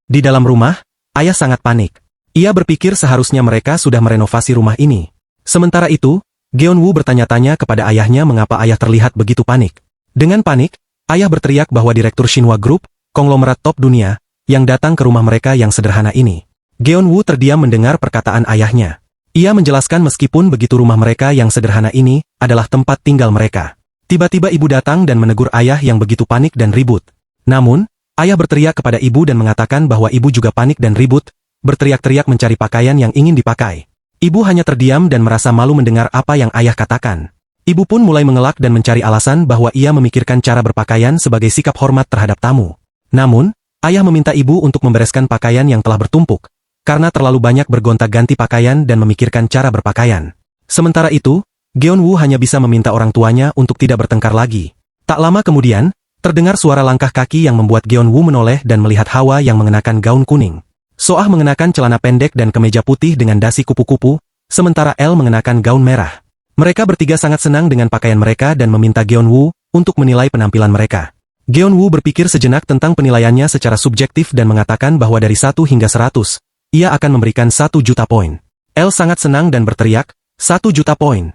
Di dalam rumah, ayah sangat panik. Ia berpikir seharusnya mereka sudah merenovasi rumah ini. Sementara itu, Geon-woo bertanya-tanya kepada ayahnya mengapa ayah terlihat begitu panik. Dengan panik, ayah berteriak bahwa Direktur Shinhwa Group, konglomerat top dunia, yang datang ke rumah mereka yang sederhana ini. Geon-woo terdiam mendengar perkataan ayahnya. Ia menjelaskan meskipun begitu rumah mereka yang sederhana ini adalah tempat tinggal mereka. Tiba-tiba ibu datang dan menegur ayah yang begitu panik dan ribut. Namun, ayah berteriak kepada ibu dan mengatakan bahwa ibu juga panik dan ribut, berteriak-teriak mencari pakaian yang ingin dipakai. Ibu hanya terdiam dan merasa malu mendengar apa yang ayah katakan. Ibu pun mulai mengelak dan mencari alasan bahwa ia memikirkan cara berpakaian sebagai sikap hormat terhadap tamu. Namun, ayah meminta ibu untuk membereskan pakaian yang telah bertumpuk, karena terlalu banyak bergonta-ganti pakaian dan memikirkan cara berpakaian. Sementara itu, Geon-woo hanya bisa meminta orang tuanya untuk tidak bertengkar lagi. Tak lama kemudian, terdengar suara langkah kaki yang membuat Geon-woo menoleh dan melihat Hawa yang mengenakan gaun kuning. Soah mengenakan celana pendek dan kemeja putih dengan dasi kupu-kupu, sementara Elle mengenakan gaun merah. Mereka bertiga sangat senang dengan pakaian mereka dan meminta Geon-woo untuk menilai penampilan mereka. Geon-woo berpikir sejenak tentang penilaiannya secara subjektif dan mengatakan bahwa dari 1 hingga 100, ia akan memberikan 1 juta poin. Elle sangat senang dan berteriak, 1 juta poin.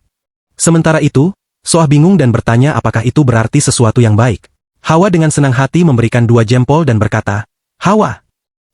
Sementara itu, Soah bingung dan bertanya apakah itu berarti sesuatu yang baik. Hawa dengan senang hati memberikan 2 jempol dan berkata, Hawa.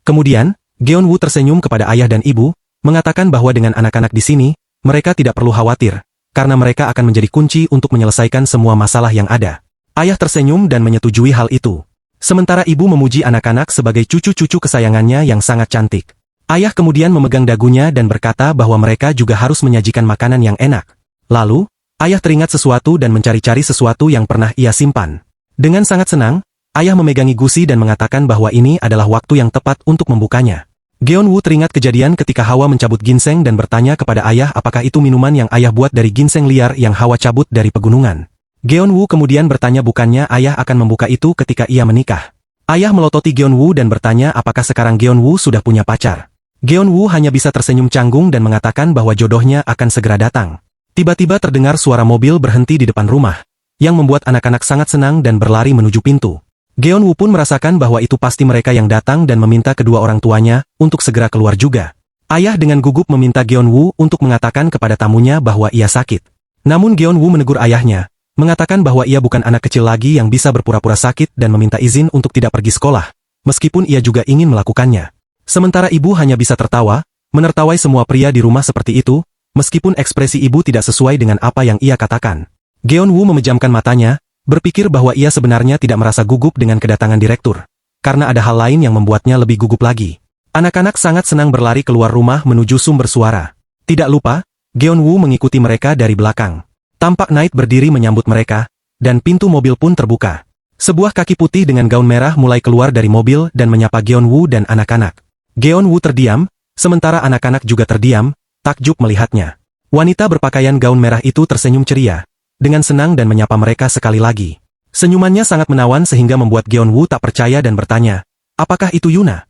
Kemudian, Geon-woo tersenyum kepada ayah dan ibu, mengatakan bahwa dengan anak-anak di sini, mereka tidak perlu khawatir, karena mereka akan menjadi kunci untuk menyelesaikan semua masalah yang ada. Ayah tersenyum dan menyetujui hal itu. Sementara ibu memuji anak-anak sebagai cucu-cucu kesayangannya yang sangat cantik. Ayah kemudian memegang dagunya dan berkata bahwa mereka juga harus menyajikan makanan yang enak. Lalu, ayah teringat sesuatu dan mencari-cari sesuatu yang pernah ia simpan. Dengan sangat senang, ayah memegangi gusi dan mengatakan bahwa ini adalah waktu yang tepat untuk membukanya. Geon-woo teringat kejadian ketika Hawa mencabut ginseng dan bertanya kepada ayah apakah itu minuman yang ayah buat dari ginseng liar yang Hawa cabut dari pegunungan. Geon-woo kemudian bertanya bukannya ayah akan membuka itu ketika ia menikah. Ayah melototi Geon-woo dan bertanya apakah sekarang Geon-woo sudah punya pacar. Geon-woo hanya bisa tersenyum canggung dan mengatakan bahwa jodohnya akan segera datang. Tiba-tiba terdengar suara mobil berhenti di depan rumah, yang membuat anak-anak sangat senang dan berlari menuju pintu. Geon-woo pun merasakan bahwa itu pasti mereka yang datang dan meminta kedua orang tuanya untuk segera keluar juga. Ayah dengan gugup meminta Geon-woo untuk mengatakan kepada tamunya bahwa ia sakit. Namun Geon-woo menegur ayahnya, mengatakan bahwa ia bukan anak kecil lagi yang bisa berpura-pura sakit dan meminta izin untuk tidak pergi sekolah, meskipun ia juga ingin melakukannya. Sementara ibu hanya bisa tertawa, menertawai semua pria di rumah seperti itu, meskipun ekspresi ibu tidak sesuai dengan apa yang ia katakan. Geon-woo memejamkan matanya, berpikir bahwa ia sebenarnya tidak merasa gugup dengan kedatangan direktur, karena ada hal lain yang membuatnya lebih gugup lagi. Anak-anak sangat senang berlari keluar rumah menuju sumber suara. Tidak lupa, Geon-woo mengikuti mereka dari belakang. Tampak Knight berdiri menyambut mereka, dan pintu mobil pun terbuka. Sebuah kaki putih dengan gaun merah mulai keluar dari mobil dan menyapa Geon-woo dan anak-anak. Geon-woo terdiam, sementara anak-anak juga terdiam, takjub melihatnya. Wanita berpakaian gaun merah itu tersenyum ceria, dengan senang dan menyapa mereka sekali lagi. Senyumannya sangat menawan sehingga membuat Geon-woo tak percaya dan bertanya, apakah itu Yuna?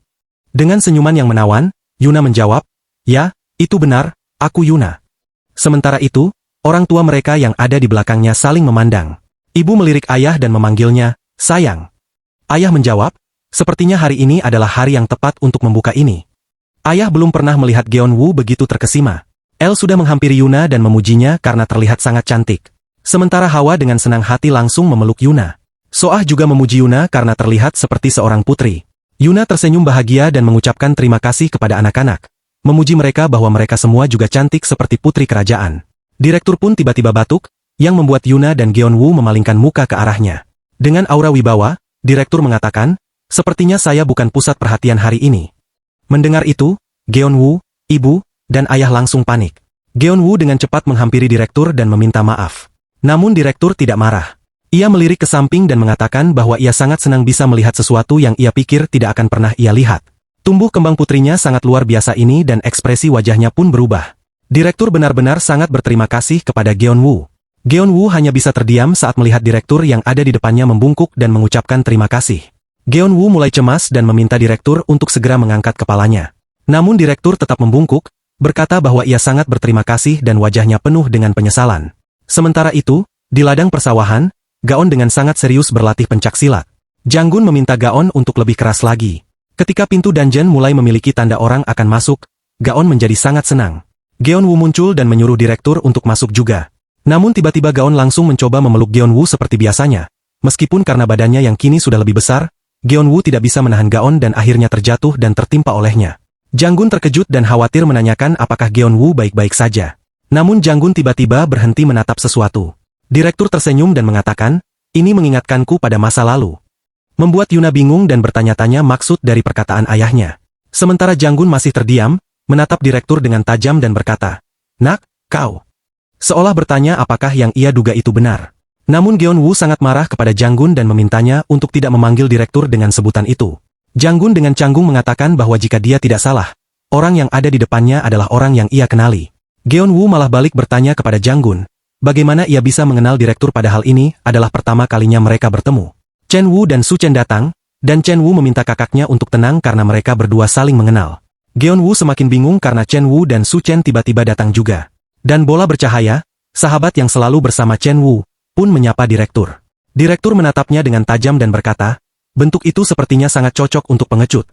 Dengan senyuman yang menawan, Yuna menjawab, ya, itu benar, aku Yuna. Sementara itu, orang tua mereka yang ada di belakangnya saling memandang. Ibu melirik ayah dan memanggilnya, sayang. Ayah menjawab, sepertinya hari ini adalah hari yang tepat untuk membuka ini. Ayah belum pernah melihat Geon-woo begitu terkesima. Elle sudah menghampiri Yuna dan memujinya karena terlihat sangat cantik. Sementara Hawa dengan senang hati langsung memeluk Yuna. Soah juga memuji Yuna karena terlihat seperti seorang putri. Yuna tersenyum bahagia dan mengucapkan terima kasih kepada anak-anak. Memuji mereka bahwa mereka semua juga cantik seperti putri kerajaan. Direktur pun tiba-tiba batuk, yang membuat Yuna dan Geon-woo memalingkan muka ke arahnya. Dengan aura wibawa, direktur mengatakan, sepertinya saya bukan pusat perhatian hari ini. Mendengar itu, Geon-woo, ibu, dan ayah langsung panik. Geon-woo dengan cepat menghampiri direktur dan meminta maaf. Namun direktur tidak marah. Ia melirik ke samping dan mengatakan bahwa ia sangat senang bisa melihat sesuatu yang ia pikir tidak akan pernah ia lihat. Tumbuh kembang putrinya sangat luar biasa ini dan ekspresi wajahnya pun berubah. Direktur benar-benar sangat berterima kasih kepada Geon-woo. Geon-woo hanya bisa terdiam saat melihat direktur yang ada di depannya membungkuk dan mengucapkan terima kasih. Geon-woo mulai cemas dan meminta direktur untuk segera mengangkat kepalanya. Namun direktur tetap membungkuk, berkata bahwa ia sangat berterima kasih dan wajahnya penuh dengan penyesalan. Sementara itu, di ladang persawahan, Gaon dengan sangat serius berlatih pencaksilat. Janggun meminta Gaon untuk lebih keras lagi. Ketika pintu dungeon mulai memiliki tanda orang akan masuk, Gaon menjadi sangat senang. Geon Woo muncul dan menyuruh direktur untuk masuk juga. Namun tiba-tiba Gaon langsung mencoba memeluk Geon Woo seperti biasanya. Meskipun karena badannya yang kini sudah lebih besar, Geon Woo tidak bisa menahan Gaon dan akhirnya terjatuh dan tertimpa olehnya. Janggun terkejut dan khawatir menanyakan apakah Geon Woo baik-baik saja. Namun Janggun tiba-tiba berhenti menatap sesuatu. Direktur tersenyum dan mengatakan, ini mengingatkanku pada masa lalu. Membuat Yuna bingung dan bertanya-tanya maksud dari perkataan ayahnya. Sementara Janggun masih terdiam, menatap direktur dengan tajam dan berkata, "Nak, kau." Seolah bertanya apakah yang ia duga itu benar. Namun Geon Woo sangat marah kepada Janggun dan memintanya untuk tidak memanggil direktur dengan sebutan itu. Janggun dengan canggung mengatakan bahwa jika dia tidak salah, orang yang ada di depannya adalah orang yang ia kenali. Geon Woo malah balik bertanya kepada Janggun, bagaimana ia bisa mengenal direktur padahal ini adalah pertama kalinya mereka bertemu. Chen Wu dan Su Chen datang, dan Chen Wu meminta kakaknya untuk tenang karena mereka berdua saling mengenal. Geon Woo semakin bingung karena Chen Wu dan Su Chen tiba-tiba datang juga. Dan bola bercahaya, sahabat yang selalu bersama Chen Wu, pun menyapa direktur. Direktur menatapnya dengan tajam dan berkata, bentuk itu sepertinya sangat cocok untuk pengecut.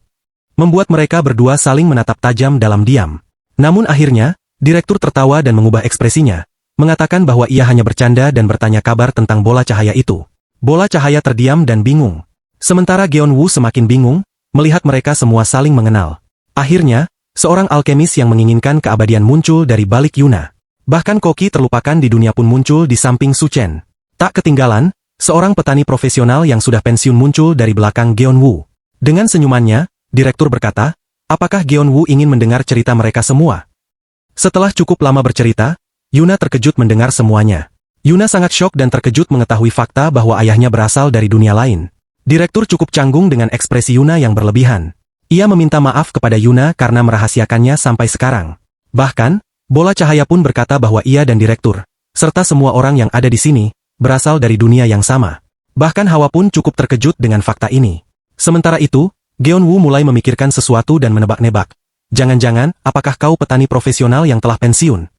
Membuat mereka berdua saling menatap tajam dalam diam. Namun akhirnya, direktur tertawa dan mengubah ekspresinya, mengatakan bahwa ia hanya bercanda dan bertanya kabar tentang bola cahaya itu. Bola cahaya terdiam dan bingung. Sementara Geon Woo semakin bingung, melihat mereka semua saling mengenal. Akhirnya, seorang alkemis yang menginginkan keabadian muncul dari balik Yuna. Bahkan Koki terlupakan di dunia pun muncul di samping Su Chen. Tak ketinggalan, seorang petani profesional yang sudah pensiun muncul dari belakang Geon Woo. Dengan senyumannya, direktur berkata, apakah Geon Woo ingin mendengar cerita mereka semua? Setelah cukup lama bercerita, Yuna terkejut mendengar semuanya. Yuna sangat syok dan terkejut mengetahui fakta bahwa ayahnya berasal dari dunia lain. Direktur cukup canggung dengan ekspresi Yuna yang berlebihan. Ia meminta maaf kepada Yuna karena merahasiakannya sampai sekarang. Bahkan, bola cahaya pun berkata bahwa ia dan direktur, serta semua orang yang ada di sini, berasal dari dunia yang sama. Bahkan Hawa pun cukup terkejut dengan fakta ini. Sementara itu, Geon Woo mulai memikirkan sesuatu dan menebak-nebak. Jangan-jangan, apakah kau petani profesional yang telah pensiun?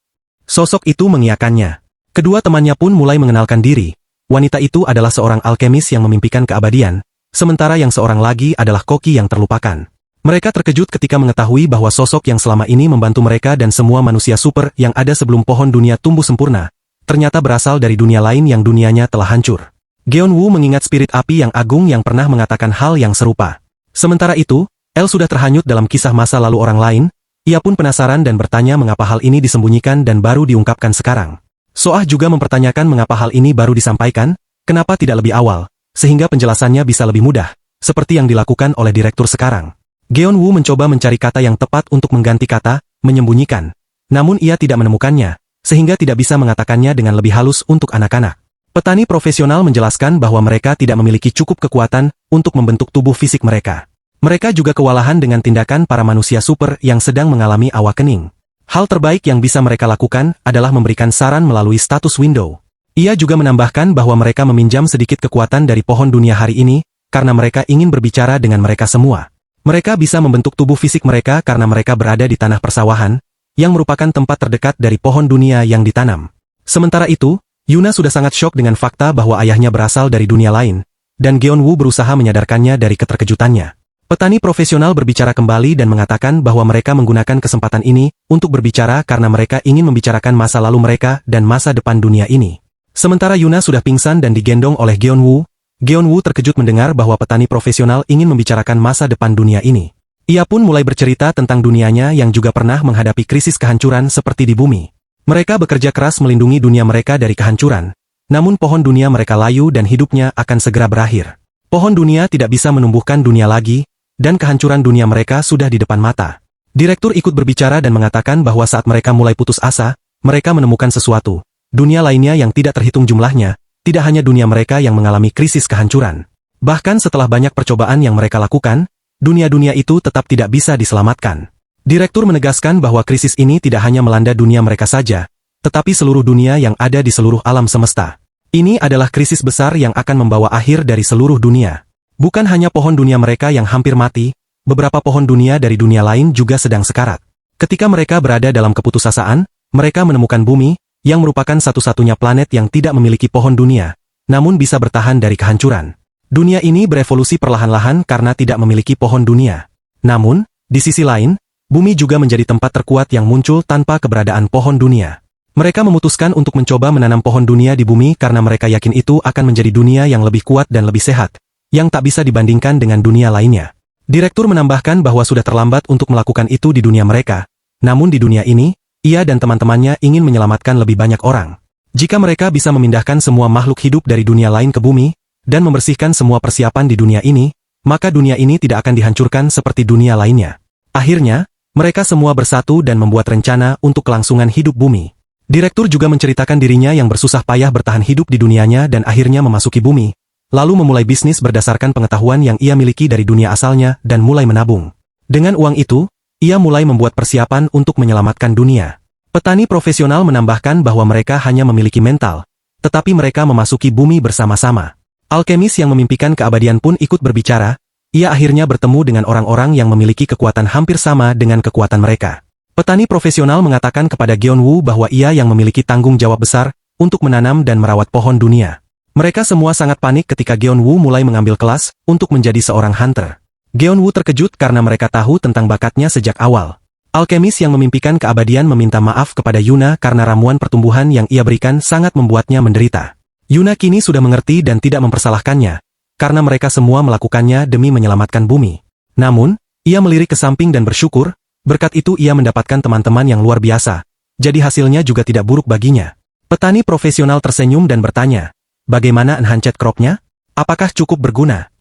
Sosok itu mengiyakannya. Kedua temannya pun mulai mengenalkan diri. Wanita itu adalah seorang alkemis yang memimpikan keabadian, sementara yang seorang lagi adalah Koki yang terlupakan. Mereka terkejut ketika mengetahui bahwa sosok yang selama ini membantu mereka dan semua manusia super yang ada sebelum pohon dunia tumbuh sempurna, ternyata berasal dari dunia lain yang dunianya telah hancur. Geon Woo mengingat spirit api yang agung yang pernah mengatakan hal yang serupa. Sementara itu, El sudah terhanyut dalam kisah masa lalu orang lain, ia pun penasaran dan bertanya mengapa hal ini disembunyikan dan baru diungkapkan sekarang. Soah juga mempertanyakan mengapa hal ini baru disampaikan, kenapa tidak lebih awal, sehingga penjelasannya bisa lebih mudah, seperti yang dilakukan oleh direktur sekarang. Geon Woo mencoba mencari kata yang tepat untuk mengganti kata, menyembunyikan. Namun ia tidak menemukannya, sehingga tidak bisa mengatakannya dengan lebih halus untuk anak-anak. Petani profesional menjelaskan bahwa mereka tidak memiliki cukup kekuatan untuk membentuk tubuh fisik mereka. Mereka juga kewalahan dengan tindakan para manusia super yang sedang mengalami awak kening. Hal terbaik yang bisa mereka lakukan adalah memberikan saran melalui status window. Ia juga menambahkan bahwa mereka meminjam sedikit kekuatan dari pohon dunia hari ini, karena mereka ingin berbicara dengan mereka semua. Mereka bisa membentuk tubuh fisik mereka karena mereka berada di tanah persawahan, yang merupakan tempat terdekat dari pohon dunia yang ditanam. Sementara itu, Yuna sudah sangat syok dengan fakta bahwa ayahnya berasal dari dunia lain, dan Geon Woo berusaha menyadarkannya dari keterkejutannya. Petani profesional berbicara kembali dan mengatakan bahwa mereka menggunakan kesempatan ini untuk berbicara karena mereka ingin membicarakan masa lalu mereka dan masa depan dunia ini. Sementara Yuna sudah pingsan dan digendong oleh Geon Woo terkejut mendengar bahwa petani profesional ingin membicarakan masa depan dunia ini. Ia pun mulai bercerita tentang dunianya yang juga pernah menghadapi krisis kehancuran seperti di bumi. Mereka bekerja keras melindungi dunia mereka dari kehancuran, namun pohon dunia mereka layu dan hidupnya akan segera berakhir. Pohon dunia tidak bisa menumbuhkan dunia lagi, dan kehancuran dunia mereka sudah di depan mata. Direktur ikut berbicara dan mengatakan bahwa saat mereka mulai putus asa, mereka menemukan sesuatu. Dunia lainnya yang tidak terhitung jumlahnya, tidak hanya dunia mereka yang mengalami krisis kehancuran. Bahkan setelah banyak percobaan yang mereka lakukan, dunia-dunia itu tetap tidak bisa diselamatkan. Direktur menegaskan bahwa krisis ini tidak hanya melanda dunia mereka saja, tetapi seluruh dunia yang ada di seluruh alam semesta. Ini adalah krisis besar yang akan membawa akhir dari seluruh dunia. Bukan hanya pohon dunia mereka yang hampir mati, beberapa pohon dunia dari dunia lain juga sedang sekarat. Ketika mereka berada dalam keputusasaan, mereka menemukan bumi, yang merupakan satu-satunya planet yang tidak memiliki pohon dunia, namun bisa bertahan dari kehancuran. Dunia ini berevolusi perlahan-lahan karena tidak memiliki pohon dunia. Namun, di sisi lain, bumi juga menjadi tempat terkuat yang muncul tanpa keberadaan pohon dunia. Mereka memutuskan untuk mencoba menanam pohon dunia di bumi karena mereka yakin itu akan menjadi dunia yang lebih kuat dan lebih sehat, yang tak bisa dibandingkan dengan dunia lainnya. Direktur menambahkan bahwa sudah terlambat untuk melakukan itu di dunia mereka, namun di dunia ini, ia dan teman-temannya ingin menyelamatkan lebih banyak orang. Jika mereka bisa memindahkan semua makhluk hidup dari dunia lain ke bumi, dan membersihkan semua persiapan di dunia ini, maka dunia ini tidak akan dihancurkan seperti dunia lainnya. Akhirnya, mereka semua bersatu dan membuat rencana untuk kelangsungan hidup bumi. Direktur juga menceritakan dirinya yang bersusah payah bertahan hidup di dunianya dan akhirnya memasuki bumi, lalu memulai bisnis berdasarkan pengetahuan yang ia miliki dari dunia asalnya dan mulai menabung. Dengan uang itu, ia mulai membuat persiapan untuk menyelamatkan dunia. Petani profesional menambahkan bahwa mereka hanya memiliki mental, tetapi mereka memasuki bumi bersama-sama. Alkemis yang memimpikan keabadian pun ikut berbicara, ia akhirnya bertemu dengan orang-orang yang memiliki kekuatan hampir sama dengan kekuatan mereka. Petani profesional mengatakan kepada Geonwoo bahwa ia yang memiliki tanggung jawab besar untuk menanam dan merawat pohon dunia. Mereka semua sangat panik ketika Geonwoo mulai mengambil kelas untuk menjadi seorang hunter. Geonwoo terkejut karena mereka tahu tentang bakatnya sejak awal. Alkemis yang memimpikan keabadian meminta maaf kepada Yuna karena ramuan pertumbuhan yang ia berikan sangat membuatnya menderita. Yuna kini sudah mengerti dan tidak mempersalahkannya, karena mereka semua melakukannya demi menyelamatkan bumi. Namun, ia melirik ke samping dan bersyukur, berkat itu ia mendapatkan teman-teman yang luar biasa, jadi hasilnya juga tidak buruk baginya. Petani profesional tersenyum dan bertanya, bagaimana enhanced crop-nya? Apakah cukup berguna?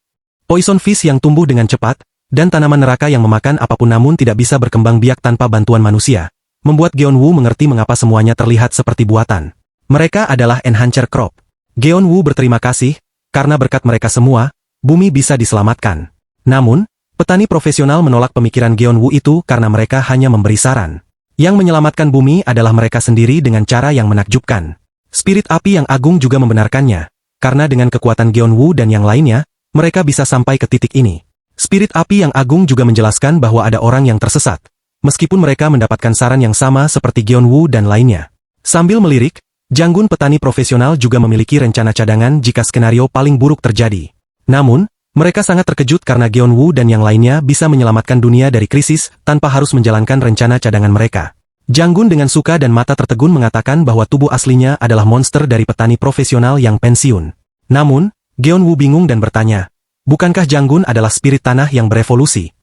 Poison fish yang tumbuh dengan cepat, dan tanaman neraka yang memakan apapun namun tidak bisa berkembang biak tanpa bantuan manusia, membuat Geonwoo mengerti mengapa semuanya terlihat seperti buatan. Mereka adalah enhancer crop. Geonwoo berterima kasih, karena berkat mereka semua, bumi bisa diselamatkan. Namun, petani profesional menolak pemikiran Geonwoo itu karena mereka hanya memberi saran. Yang menyelamatkan bumi adalah mereka sendiri dengan cara yang menakjubkan. Spirit api yang agung juga membenarkannya, karena dengan kekuatan Geonwoo dan yang lainnya, mereka bisa sampai ke titik ini. Spirit api yang agung juga menjelaskan bahwa ada orang yang tersesat, meskipun mereka mendapatkan saran yang sama seperti Geonwoo dan lainnya. Sambil melirik, Janggun petani profesional juga memiliki rencana cadangan jika skenario paling buruk terjadi. Namun, mereka sangat terkejut karena Geonwoo dan yang lainnya bisa menyelamatkan dunia dari krisis tanpa harus menjalankan rencana cadangan mereka. Janggun dengan suka dan mata tertegun mengatakan bahwa tubuh aslinya adalah monster dari petani profesional yang pensiun. Namun, Geonwoo bingung dan bertanya, bukankah Janggun adalah spirit tanah yang berevolusi?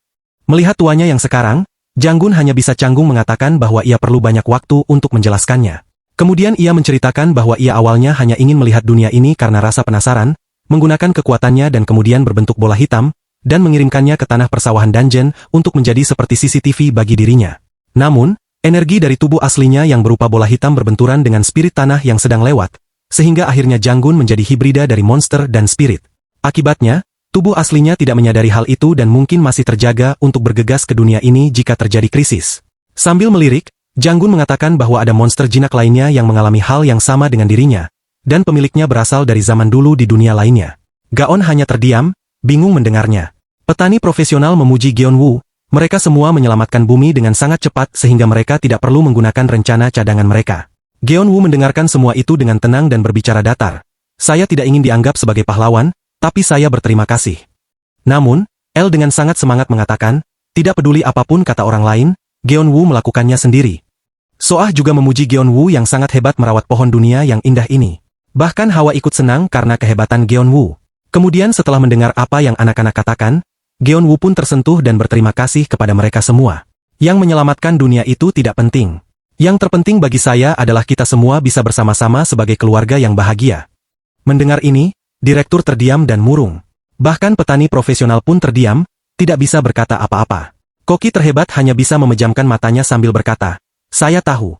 Melihat tuanya yang sekarang, Janggun hanya bisa canggung mengatakan bahwa ia perlu banyak waktu untuk menjelaskannya. Kemudian ia menceritakan bahwa ia awalnya hanya ingin melihat dunia ini karena rasa penasaran, menggunakan kekuatannya dan kemudian berbentuk bola hitam, dan mengirimkannya ke tanah persawahan dungeon untuk menjadi seperti CCTV bagi dirinya. Namun, energi dari tubuh aslinya yang berupa bola hitam berbenturan dengan spirit tanah yang sedang lewat, sehingga akhirnya Janggun menjadi hibrida dari monster dan spirit. Akibatnya, tubuh aslinya tidak menyadari hal itu dan mungkin masih terjaga untuk bergegas ke dunia ini jika terjadi krisis. Sambil melirik, Janggun mengatakan bahwa ada monster jinak lainnya yang mengalami hal yang sama dengan dirinya, dan pemiliknya berasal dari zaman dulu di dunia lainnya. Gaon hanya terdiam, bingung mendengarnya. Petani profesional memuji Geonwoo, mereka semua menyelamatkan bumi dengan sangat cepat sehingga mereka tidak perlu menggunakan rencana cadangan mereka. Geonwoo mendengarkan semua itu dengan tenang dan berbicara datar. Saya tidak ingin dianggap sebagai pahlawan, tapi saya berterima kasih. Namun, El dengan sangat semangat mengatakan, tidak peduli apapun kata orang lain, Geonwoo melakukannya sendiri. Soah juga memuji Geonwoo yang sangat hebat merawat pohon dunia yang indah ini. Bahkan Hawa ikut senang karena kehebatan Geonwoo. Kemudian setelah mendengar apa yang anak-anak katakan, Geonwoo pun tersentuh dan berterima kasih kepada mereka semua. Yang menyelamatkan dunia itu tidak penting. Yang terpenting bagi saya adalah kita semua bisa bersama-sama sebagai keluarga yang bahagia. Mendengar ini, direktur terdiam dan murung. Bahkan petani profesional pun terdiam, tidak bisa berkata apa-apa. Koki terhebat hanya bisa memejamkan matanya sambil berkata, saya tahu.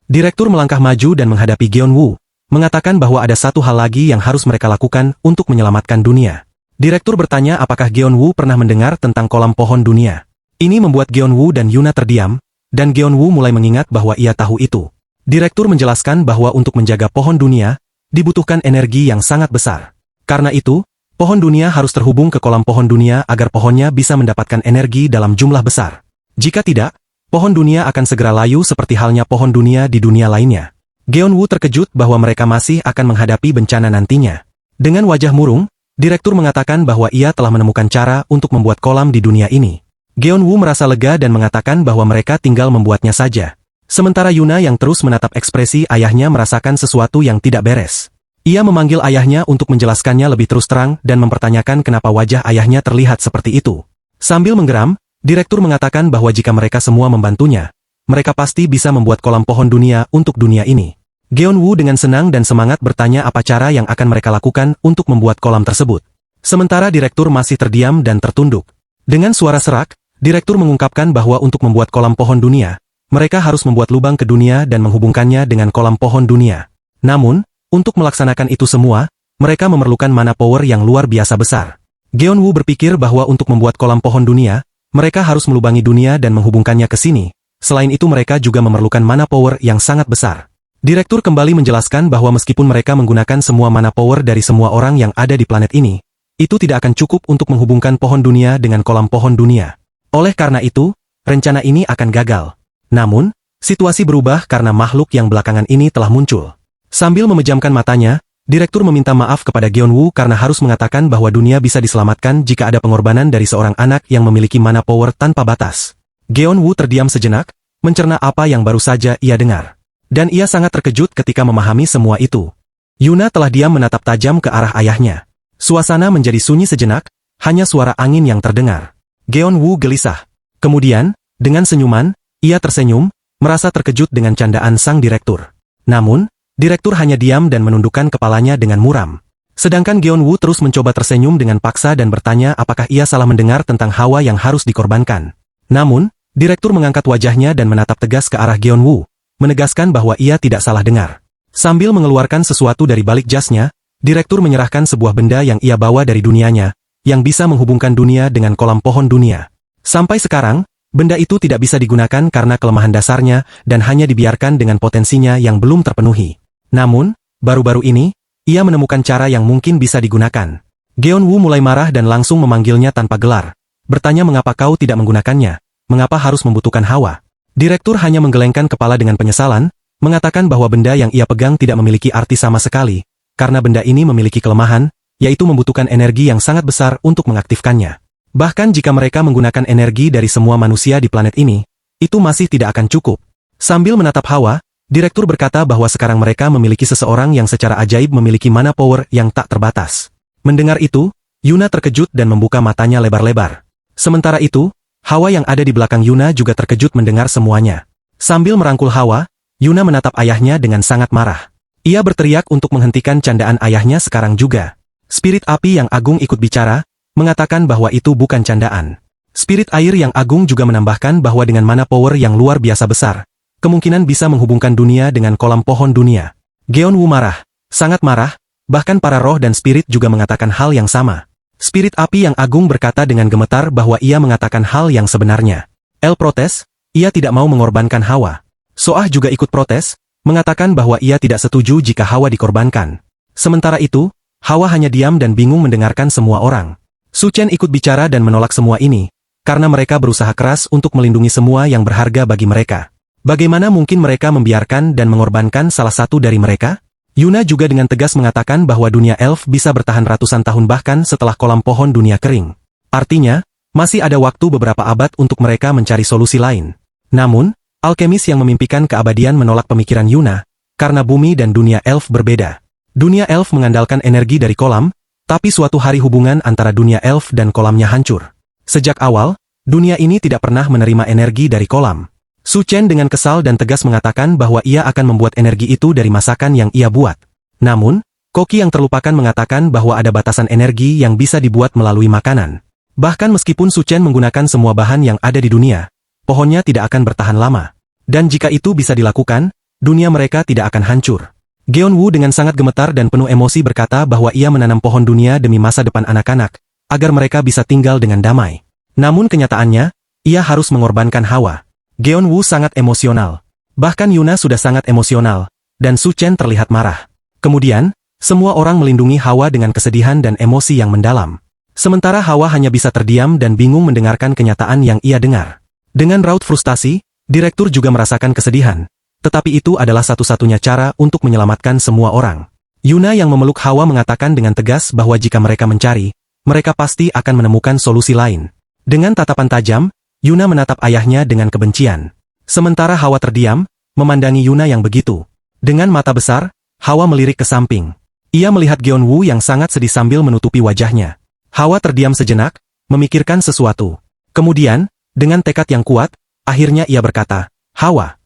Direktur melangkah maju dan menghadapi Geonwoo, mengatakan bahwa ada satu hal lagi yang harus mereka lakukan untuk menyelamatkan dunia. Direktur bertanya apakah Geonwoo pernah mendengar tentang kolam pohon dunia. Ini membuat Geonwoo dan Yuna terdiam, dan Geonwoo mulai mengingat bahwa ia tahu itu. Direktur menjelaskan bahwa untuk menjaga pohon dunia, dibutuhkan energi yang sangat besar. Karena itu, pohon dunia harus terhubung ke kolam pohon dunia agar pohonnya bisa mendapatkan energi dalam jumlah besar. Jika tidak, pohon dunia akan segera layu seperti halnya pohon dunia di dunia lainnya. Geonwoo terkejut bahwa mereka masih akan menghadapi bencana nantinya. Dengan wajah murung, direktur mengatakan bahwa ia telah menemukan cara untuk membuat kolam di dunia ini. Geon-woo merasa lega dan mengatakan bahwa mereka tinggal membuatnya saja. Sementara Yuna yang terus menatap ekspresi ayahnya merasakan sesuatu yang tidak beres. Ia memanggil ayahnya untuk menjelaskannya lebih terus terang dan mempertanyakan kenapa wajah ayahnya terlihat seperti itu. Sambil menggeram, direktur mengatakan bahwa jika mereka semua membantunya, mereka pasti bisa membuat kolam pohon dunia untuk dunia ini. Geon-woo dengan senang dan semangat bertanya apa cara yang akan mereka lakukan untuk membuat kolam tersebut. Sementara direktur masih terdiam dan tertunduk. Dengan suara serak, direktur mengungkapkan bahwa untuk membuat kolam pohon dunia, mereka harus membuat lubang ke dunia dan menghubungkannya dengan kolam pohon dunia. Namun, untuk melaksanakan itu semua, mereka memerlukan mana power yang luar biasa besar. Geon-woo berpikir bahwa untuk membuat kolam pohon dunia, mereka harus melubangi dunia dan menghubungkannya ke sini. Selain itu mereka juga memerlukan mana power yang sangat besar. Direktur kembali menjelaskan bahwa meskipun mereka menggunakan semua mana power dari semua orang yang ada di planet ini, itu tidak akan cukup untuk menghubungkan pohon dunia dengan kolam pohon dunia. Oleh karena itu, rencana ini akan gagal. Namun, situasi berubah karena makhluk yang belakangan ini telah muncul. Sambil memejamkan matanya, direktur meminta maaf kepada Geon-woo karena harus mengatakan bahwa dunia bisa diselamatkan jika ada pengorbanan dari seorang anak yang memiliki mana power tanpa batas. Geon-woo terdiam sejenak, mencerna apa yang baru saja ia dengar. Dan ia sangat terkejut ketika memahami semua itu. Yuna telah diam menatap tajam ke arah ayahnya. Suasana menjadi sunyi sejenak, hanya suara angin yang terdengar. Geon-woo gelisah. Kemudian, dengan senyuman, ia tersenyum, merasa terkejut dengan candaan sang direktur. Namun, direktur hanya diam dan menundukkan kepalanya dengan muram. Sedangkan Geon-woo terus mencoba tersenyum dengan paksa dan bertanya apakah ia salah mendengar tentang Hawa yang harus dikorbankan. Namun, direktur mengangkat wajahnya dan menatap tegas ke arah Geon-woo, menegaskan bahwa ia tidak salah dengar. Sambil mengeluarkan sesuatu dari balik jasnya, direktur menyerahkan sebuah benda yang ia bawa dari dunianya, yang bisa menghubungkan dunia dengan kolam pohon dunia. Sampai sekarang, benda itu tidak bisa digunakan karena kelemahan dasarnya dan hanya dibiarkan dengan potensinya yang belum terpenuhi. Namun, baru-baru ini, ia menemukan cara yang mungkin bisa digunakan. Geon-woo mulai marah dan langsung memanggilnya tanpa gelar. Bertanya mengapa kau tidak menggunakannya, mengapa harus membutuhkan Hawa. Direktur hanya menggelengkan kepala dengan penyesalan, mengatakan bahwa benda yang ia pegang tidak memiliki arti sama sekali, karena benda ini memiliki kelemahan, yaitu membutuhkan energi yang sangat besar untuk mengaktifkannya. Bahkan jika mereka menggunakan energi dari semua manusia di planet ini, itu masih tidak akan cukup. Sambil menatap Hawa, direktur berkata bahwa sekarang mereka memiliki seseorang yang secara ajaib memiliki mana power yang tak terbatas. Mendengar itu, Yuna terkejut dan membuka matanya lebar-lebar. Sementara itu, Hawa yang ada di belakang Yuna juga terkejut mendengar semuanya. Sambil merangkul Hawa, Yuna menatap ayahnya dengan sangat marah. Ia berteriak untuk menghentikan candaan ayahnya sekarang juga. Spirit api yang agung ikut bicara, mengatakan bahwa itu bukan candaan. Spirit air yang agung juga menambahkan bahwa dengan mana power yang luar biasa besar, kemungkinan bisa menghubungkan dunia dengan kolam pohon dunia. Geon-woo marah, sangat marah, bahkan para roh dan spirit juga mengatakan hal yang sama. Spirit api yang agung berkata dengan gemetar bahwa ia mengatakan hal yang sebenarnya. El protes, ia tidak mau mengorbankan Hawa. Soah juga ikut protes, mengatakan bahwa ia tidak setuju jika Hawa dikorbankan. Sementara itu, Hawa hanya diam dan bingung mendengarkan semua orang. Su Chen ikut bicara dan menolak semua ini, karena mereka berusaha keras untuk melindungi semua yang berharga bagi mereka. Bagaimana mungkin mereka membiarkan dan mengorbankan salah satu dari mereka? Yuna juga dengan tegas mengatakan bahwa dunia elf bisa bertahan ratusan tahun bahkan setelah kolam pohon dunia kering. Artinya, masih ada waktu beberapa abad untuk mereka mencari solusi lain. Namun, alkemis yang memimpikan keabadian menolak pemikiran Yuna, karena bumi dan dunia elf berbeda. Dunia elf mengandalkan energi dari kolam, tapi suatu hari hubungan antara dunia elf dan kolamnya hancur. Sejak awal, dunia ini tidak pernah menerima energi dari kolam. Su Chen dengan kesal dan tegas mengatakan bahwa ia akan membuat energi itu dari masakan yang ia buat. Namun, Koki yang terlupakan mengatakan bahwa ada batasan energi yang bisa dibuat melalui makanan. Bahkan meskipun Su Chen menggunakan semua bahan yang ada di dunia, pohonnya tidak akan bertahan lama. Dan jika itu bisa dilakukan, dunia mereka tidak akan hancur. Geon-woo dengan sangat gemetar dan penuh emosi berkata bahwa ia menanam pohon dunia demi masa depan anak-anak, agar mereka bisa tinggal dengan damai. Namun kenyataannya, ia harus mengorbankan Hawa. Geon-woo sangat emosional. Bahkan Yuna sudah sangat emosional, dan Su Chen terlihat marah. Kemudian, semua orang melindungi Hawa dengan kesedihan dan emosi yang mendalam. Sementara Hawa hanya bisa terdiam dan bingung mendengarkan kenyataan yang ia dengar. Dengan raut frustasi, direktur juga merasakan kesedihan. Tetapi itu adalah satu-satunya cara untuk menyelamatkan semua orang. Yuna yang memeluk Hawa mengatakan dengan tegas bahwa jika mereka mencari, mereka pasti akan menemukan solusi lain. Dengan tatapan tajam, Yuna menatap ayahnya dengan kebencian. Sementara Hawa terdiam, memandangi Yuna yang begitu. Dengan mata besar, Hawa melirik ke samping. Ia melihat Geonwoo yang sangat sedih sambil menutupi wajahnya. Hawa terdiam sejenak, memikirkan sesuatu. Kemudian, dengan tekad yang kuat, akhirnya ia berkata, "Hawa."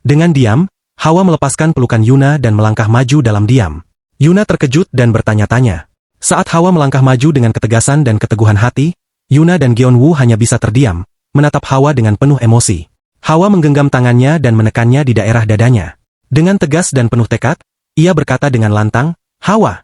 Dengan diam, Hawa melepaskan pelukan Yuna dan melangkah maju dalam diam. Yuna terkejut dan bertanya-tanya. Saat Hawa melangkah maju dengan ketegasan dan keteguhan hati, Yuna dan Geonwoo hanya bisa terdiam, menatap Hawa dengan penuh emosi. Hawa menggenggam tangannya dan menekannya di daerah dadanya. Dengan tegas dan penuh tekad, ia berkata dengan lantang, "Hawa."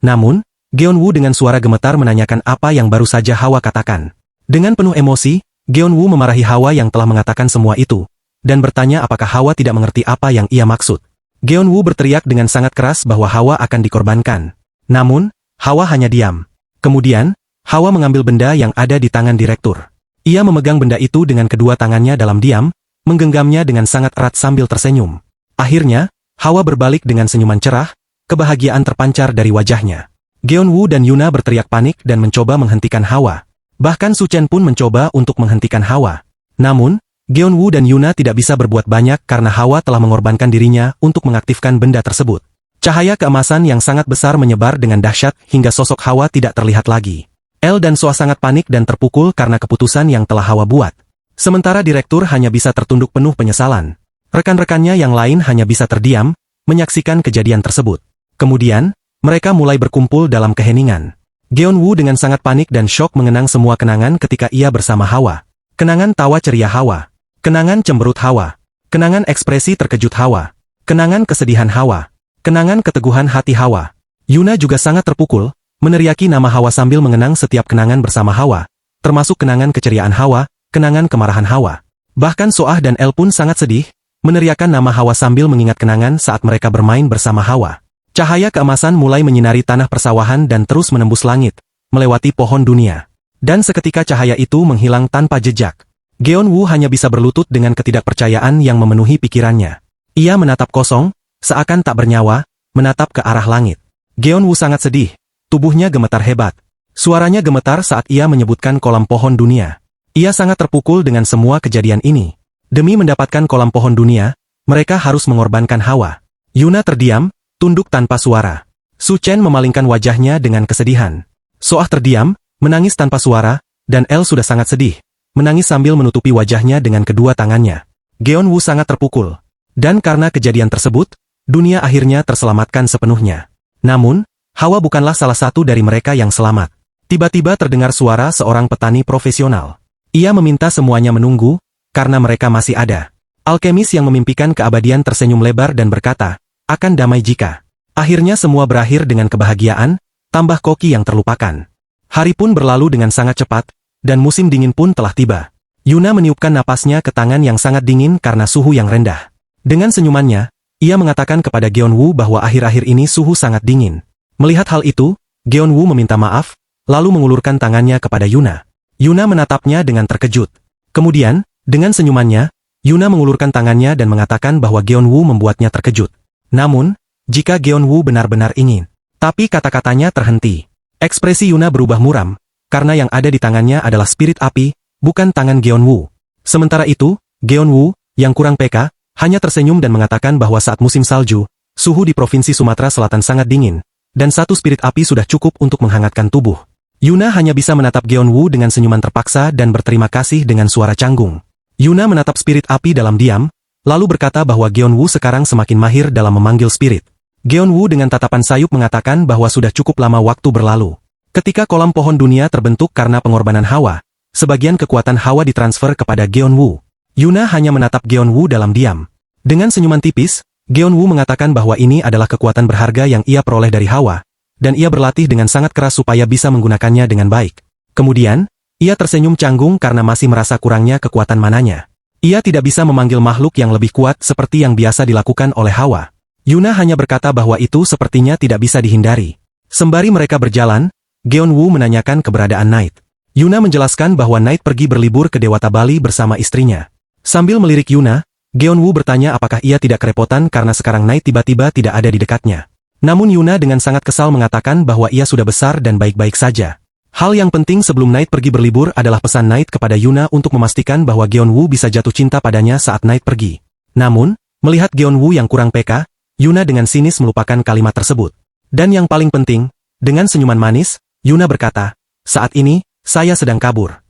Namun, Geonwoo dengan suara gemetar menanyakan apa yang baru saja Hawa katakan. Dengan penuh emosi, Geonwoo memarahi Hawa yang telah mengatakan semua itu, dan bertanya apakah Hawa tidak mengerti apa yang ia maksud. Geonwoo berteriak dengan sangat keras bahwa Hawa akan dikorbankan. Namun, Hawa hanya diam. Kemudian, Hawa mengambil benda yang ada di tangan direktur. Ia memegang benda itu dengan kedua tangannya dalam diam, menggenggamnya dengan sangat erat sambil tersenyum. Akhirnya, Hawa berbalik dengan senyuman cerah, kebahagiaan terpancar dari wajahnya. Geonwoo dan Yuna berteriak panik dan mencoba menghentikan Hawa. Bahkan Su Chen pun mencoba untuk menghentikan Hawa. Namun, Geonwoo dan Yuna tidak bisa berbuat banyak karena Hawa telah mengorbankan dirinya untuk mengaktifkan benda tersebut. Cahaya keemasan yang sangat besar menyebar dengan dahsyat hingga sosok Hawa tidak terlihat lagi. El dan Soa sangat panik dan terpukul karena keputusan yang telah Hawa buat. Sementara direktur hanya bisa tertunduk penuh penyesalan. Rekan-rekannya yang lain hanya bisa terdiam, menyaksikan kejadian tersebut. Kemudian, mereka mulai berkumpul dalam keheningan. Geonwoo dengan sangat panik dan syok mengenang semua kenangan ketika ia bersama Hawa. Kenangan tawa ceria Hawa. Kenangan cemberut Hawa. Kenangan ekspresi terkejut Hawa. Kenangan kesedihan Hawa. Kenangan keteguhan hati Hawa. Yuna juga sangat terpukul, meneriaki nama Hawa sambil mengenang setiap kenangan bersama Hawa, termasuk kenangan keceriaan Hawa, kenangan kemarahan Hawa. Bahkan Soah dan El pun sangat sedih, meneriakan nama Hawa sambil mengingat kenangan saat mereka bermain bersama Hawa. Cahaya keemasan mulai menyinari tanah persawahan dan terus menembus langit, melewati pohon dunia. Dan seketika cahaya itu menghilang tanpa jejak. Geonwoo hanya bisa berlutut dengan ketidakpercayaan yang memenuhi pikirannya. Ia menatap kosong, seakan tak bernyawa, menatap ke arah langit. Geonwoo sangat sedih, tubuhnya gemetar hebat. Suaranya gemetar saat ia menyebutkan kolam pohon dunia. Ia sangat terpukul dengan semua kejadian ini. Demi mendapatkan kolam pohon dunia, mereka harus mengorbankan Hawa. Yuna terdiam, tunduk tanpa suara. Su Chen memalingkan wajahnya dengan kesedihan. Soah terdiam, menangis tanpa suara, dan El sudah sangat sedih, menangis sambil menutupi wajahnya dengan kedua tangannya. Geonwoo sangat terpukul. Dan karena kejadian tersebut, dunia akhirnya terselamatkan sepenuhnya. Namun, Hawa bukanlah salah satu dari mereka yang selamat. Tiba-tiba terdengar suara seorang petani profesional. Ia meminta semuanya menunggu, karena mereka masih ada. Alkemis yang memimpikan keabadian tersenyum lebar dan berkata, "Akan damai jika." Akhirnya semua berakhir dengan kebahagiaan, tambah koki yang terlupakan. Hari pun berlalu dengan sangat cepat, dan musim dingin pun telah tiba. Yuna meniupkan napasnya ke tangan yang sangat dingin karena suhu yang rendah. Dengan senyumannya, ia mengatakan kepada Geonwoo bahwa akhir-akhir ini suhu sangat dingin. Melihat hal itu, Geonwoo meminta maaf, lalu mengulurkan tangannya kepada Yuna. Yuna menatapnya dengan terkejut. Kemudian, dengan senyumannya, Yuna mengulurkan tangannya dan mengatakan bahwa Geonwoo membuatnya terkejut. Namun, jika Geonwoo benar-benar ingin. Tapi kata-katanya terhenti. Ekspresi Yuna berubah muram, karena yang ada di tangannya adalah spirit api, bukan tangan Geonwoo. Sementara itu, Geonwoo, yang kurang peka, hanya tersenyum dan mengatakan bahwa saat musim salju, suhu di Provinsi Sumatera Selatan sangat dingin, dan satu spirit api sudah cukup untuk menghangatkan tubuh. Yuna hanya bisa menatap Geonwoo dengan senyuman terpaksa dan berterima kasih dengan suara canggung. Yuna menatap spirit api dalam diam, lalu berkata bahwa Geonwoo sekarang semakin mahir dalam memanggil spirit. Geonwoo dengan tatapan sayup mengatakan bahwa sudah cukup lama waktu berlalu. Ketika kolam pohon dunia terbentuk karena pengorbanan Hawa, sebagian kekuatan Hawa ditransfer kepada Geonwoo. Yuna hanya menatap Geonwoo dalam diam. Dengan senyuman tipis, Geonwoo mengatakan bahwa ini adalah kekuatan berharga yang ia peroleh dari Hawa, dan ia berlatih dengan sangat keras supaya bisa menggunakannya dengan baik. Kemudian, ia tersenyum canggung karena masih merasa kurangnya kekuatan mananya. Ia tidak bisa memanggil makhluk yang lebih kuat seperti yang biasa dilakukan oleh Hawa. Yuna hanya berkata bahwa itu sepertinya tidak bisa dihindari. Sembari mereka berjalan, Geonwoo menanyakan keberadaan Knight. Yuna menjelaskan bahwa Knight pergi berlibur ke Dewata Bali bersama istrinya. Sambil melirik Yuna, Geonwoo bertanya apakah ia tidak kerepotan karena sekarang Knight tiba-tiba tidak ada di dekatnya. Namun Yuna dengan sangat kesal mengatakan bahwa ia sudah besar dan baik-baik saja. Hal yang penting sebelum Knight pergi berlibur adalah pesan Knight kepada Yuna untuk memastikan bahwa Geonwoo bisa jatuh cinta padanya saat Knight pergi. Namun, melihat Geonwoo yang kurang peka, Yuna dengan sinis melupakan kalimat tersebut. Dan yang paling penting, dengan senyuman manis, Yuna berkata, "Saat ini, saya sedang kabur."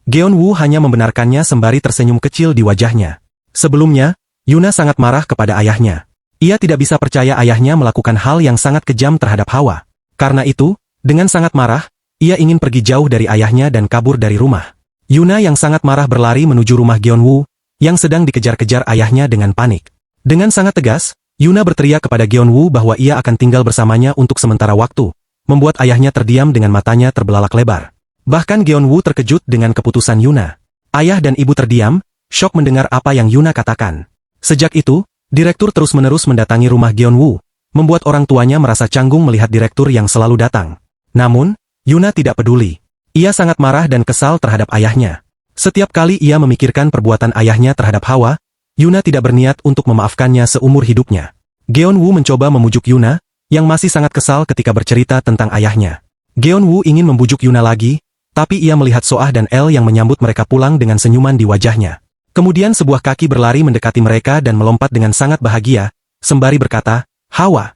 Geonwoo hanya membenarkannya sembari tersenyum kecil di wajahnya. Sebelumnya, Yuna sangat marah kepada ayahnya. Ia tidak bisa percaya ayahnya melakukan hal yang sangat kejam terhadap Hawa. Karena itu, dengan sangat marah, ia ingin pergi jauh dari ayahnya dan kabur dari rumah. Yuna yang sangat marah berlari menuju rumah Geonwoo, yang sedang dikejar-kejar ayahnya dengan panik. Dengan sangat tegas, Yuna berteriak kepada Geonwoo bahwa ia akan tinggal bersamanya untuk sementara waktu, membuat ayahnya terdiam dengan matanya terbelalak lebar. Bahkan Geonwoo terkejut dengan keputusan Yuna. Ayah dan ibu terdiam, syok mendengar apa yang Yuna katakan. Sejak itu, direktur terus-menerus mendatangi rumah Geonwoo, membuat orang tuanya merasa canggung melihat direktur yang selalu datang. Namun, Yuna tidak peduli. Ia sangat marah dan kesal terhadap ayahnya. Setiap kali ia memikirkan perbuatan ayahnya terhadap Hawa, Yuna tidak berniat untuk memaafkannya seumur hidupnya. Geonwoo mencoba memujuk Yuna, yang masih sangat kesal ketika bercerita tentang ayahnya. Geonwoo ingin membujuk Yuna lagi, tapi ia melihat Soah dan El yang menyambut mereka pulang dengan senyuman di wajahnya. Kemudian sebuah kaki berlari mendekati mereka dan melompat dengan sangat bahagia, sembari berkata, "Hawa."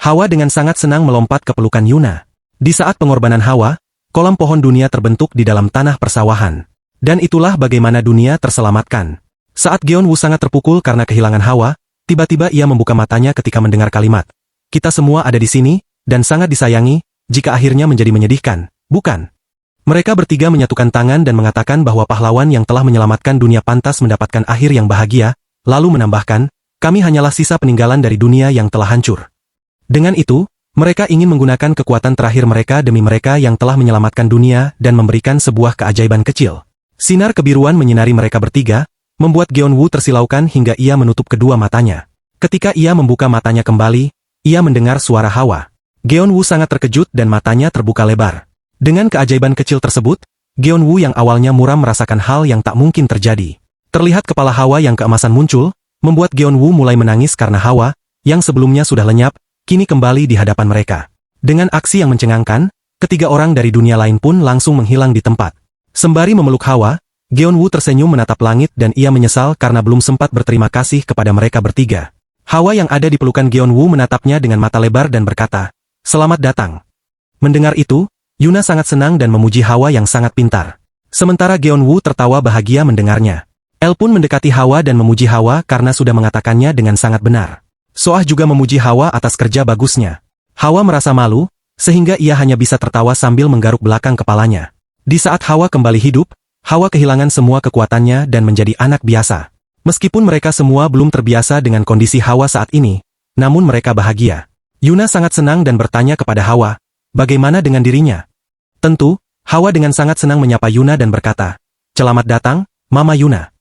Hawa dengan sangat senang melompat ke pelukan Yuna. Di saat pengorbanan Hawa, kolam pohon dunia terbentuk di dalam tanah persawahan. Dan itulah bagaimana dunia terselamatkan. Saat Geonwoo sangat terpukul karena kehilangan Hawa, tiba-tiba ia membuka matanya ketika mendengar kalimat, "Kita semua ada di sini, dan sangat disayangi, jika akhirnya menjadi menyedihkan, bukan?" Mereka bertiga menyatukan tangan dan mengatakan bahwa pahlawan yang telah menyelamatkan dunia pantas mendapatkan akhir yang bahagia, lalu menambahkan, "Kami hanyalah sisa peninggalan dari dunia yang telah hancur." Dengan itu, mereka ingin menggunakan kekuatan terakhir mereka demi mereka yang telah menyelamatkan dunia dan memberikan sebuah keajaiban kecil. Sinar kebiruan menyinari mereka bertiga, membuat Geonwoo tersilaukan hingga ia menutup kedua matanya. Ketika ia membuka matanya kembali, ia mendengar suara Hawa. Geonwoo sangat terkejut dan matanya terbuka lebar. Dengan keajaiban kecil tersebut, Geonwoo yang awalnya muram merasakan hal yang tak mungkin terjadi. Terlihat kepala Hawa yang keemasan muncul, membuat Geonwoo mulai menangis karena Hawa, yang sebelumnya sudah lenyap, kini kembali di hadapan mereka. Dengan aksi yang mencengangkan, ketiga orang dari dunia lain pun langsung menghilang di tempat. Sembari memeluk Hawa, Geonwoo tersenyum menatap langit dan ia menyesal karena belum sempat berterima kasih kepada mereka bertiga. Hawa yang ada di pelukan Geonwoo menatapnya dengan mata lebar dan berkata, "Selamat datang." Mendengar itu, Yuna sangat senang dan memuji Hawa yang sangat pintar. Sementara Geonwoo tertawa bahagia mendengarnya. El pun mendekati Hawa dan memuji Hawa karena sudah mengatakannya dengan sangat benar. Soah juga memuji Hawa atas kerja bagusnya. Hawa merasa malu, sehingga ia hanya bisa tertawa sambil menggaruk belakang kepalanya. Di saat Hawa kembali hidup, Hawa kehilangan semua kekuatannya dan menjadi anak biasa. Meskipun mereka semua belum terbiasa dengan kondisi Hawa saat ini, namun mereka bahagia. Yuna sangat senang dan bertanya kepada Hawa, bagaimana dengan dirinya? Tentu, Hawa dengan sangat senang menyapa Yuna dan berkata, "Selamat datang, Mama Yuna."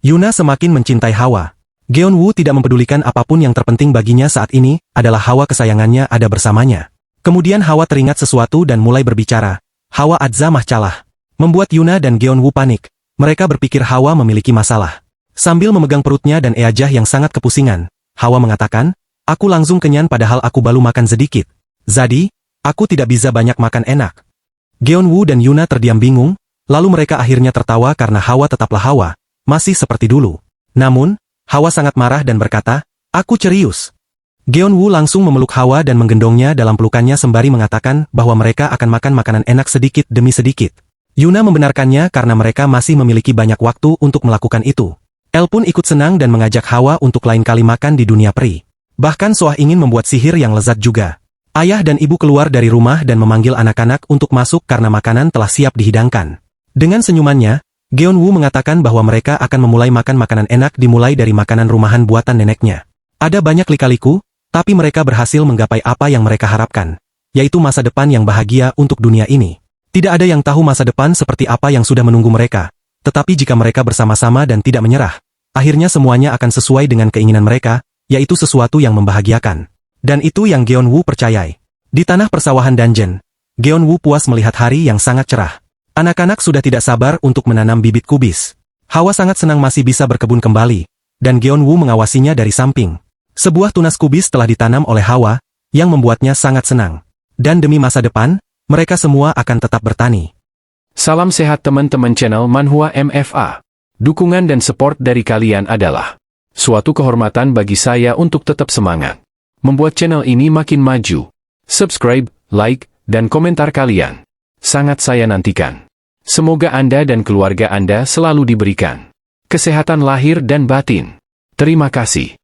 Yuna semakin mencintai Hawa. Geonwoo tidak mempedulikan apapun yang terpenting baginya saat ini, adalah Hawa kesayangannya ada bersamanya. Kemudian Hawa teringat sesuatu dan mulai berbicara, "Hawa Adza Mahcalah." Membuat Yuna dan Geonwoo panik. Mereka berpikir Hawa memiliki masalah. Sambil memegang perutnya dan Eajah yang sangat kepusingan, Hawa mengatakan, "Aku langsung kenyang padahal aku baru makan sedikit. Jadi, aku tidak bisa banyak makan enak." Geonwoo dan Yuna terdiam bingung, lalu mereka akhirnya tertawa karena Hawa tetaplah Hawa, masih seperti dulu. Namun, Hawa sangat marah dan berkata, "Aku serius." Geonwoo langsung memeluk Hawa dan menggendongnya dalam pelukannya sembari mengatakan bahwa mereka akan makan makanan enak sedikit demi sedikit. Yuna membenarkannya karena mereka masih memiliki banyak waktu untuk melakukan itu. El pun ikut senang dan mengajak Hawa untuk lain kali makan di dunia peri. Bahkan Soah ingin membuat sihir yang lezat juga. Ayah dan ibu keluar dari rumah dan memanggil anak-anak untuk masuk karena makanan telah siap dihidangkan. Dengan senyumannya, Geonwoo mengatakan bahwa mereka akan memulai makan makanan enak dimulai dari makanan rumahan buatan neneknya. Ada banyak lika-liku, tapi mereka berhasil menggapai apa yang mereka harapkan, yaitu masa depan yang bahagia untuk dunia ini. Tidak ada yang tahu masa depan seperti apa yang sudah menunggu mereka, tetapi jika mereka bersama-sama dan tidak menyerah, akhirnya semuanya akan sesuai dengan keinginan mereka, yaitu sesuatu yang membahagiakan. Dan itu yang Geonwoo percayai. Di tanah persawahan dungeon, Geonwoo puas melihat hari yang sangat cerah. Anak-anak sudah tidak sabar untuk menanam bibit kubis. Hawa sangat senang masih bisa berkebun kembali, dan Geonwoo mengawasinya dari samping. Sebuah tunas kubis telah ditanam oleh Hawa, yang membuatnya sangat senang. Dan demi masa depan, mereka semua akan tetap bertani. Salam sehat teman-teman channel Manhwa MFA. Dukungan dan support dari kalian adalah suatu kehormatan bagi saya untuk tetap semangat membuat channel ini makin maju. Subscribe, like, dan komentar kalian sangat saya nantikan. Semoga Anda dan keluarga Anda selalu diberikan kesehatan lahir dan batin. Terima kasih.